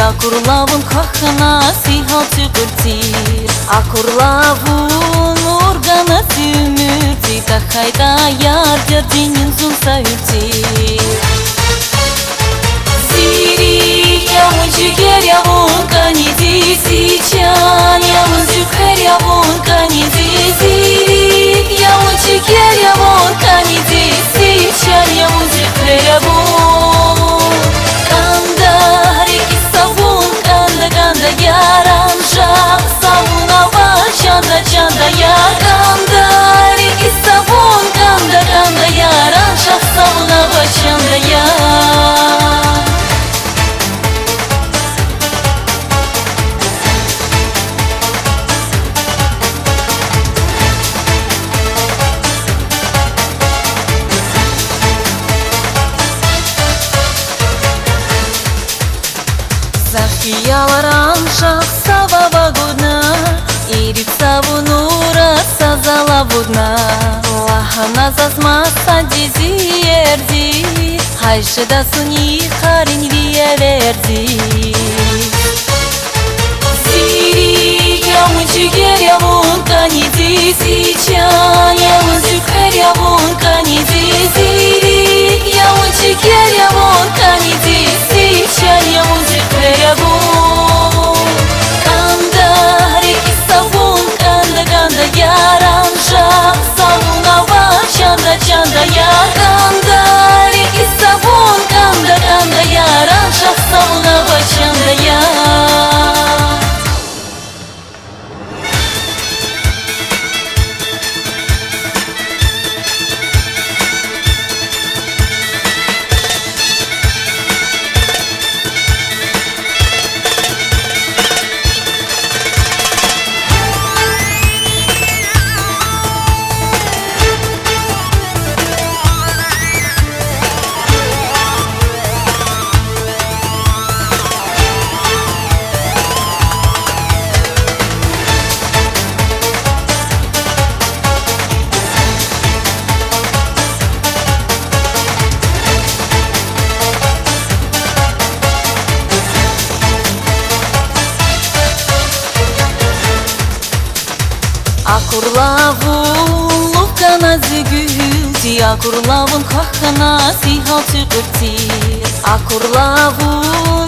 Akurlavun kahana sihal çıgırtir Akurlavun organa sümürti Takayda yarca dinin zunsa ürtir Ziri yavun cüger yavun kanizi Siçan yavun züker yavun kanizi Ziri yavun cüger yavun kanizi Siçan yavun züker yavun Yaran şah savuna var çanda çanda yakanda Riki savun kanda kanda yaran şah savuna var çanda ya Захияла шах сава вагодна Ирит савунура сазала водна Лахана зазмаса дизи ерди Хайшеда суни харин вие верди Зири явун чигер явун каниди Сичан явун зюкер явун каниди Зири явун чигер явун каниди Сичан явун зюкер явун Канда реки savun kanda kanda yaran şah savuna var çanda çanda yakanda Riki savun kanda kanda yaran şah savuna var çanda ya Akurlavun lukana zigülti Akurlavun kahkana sihal çıgırtir Akurlavun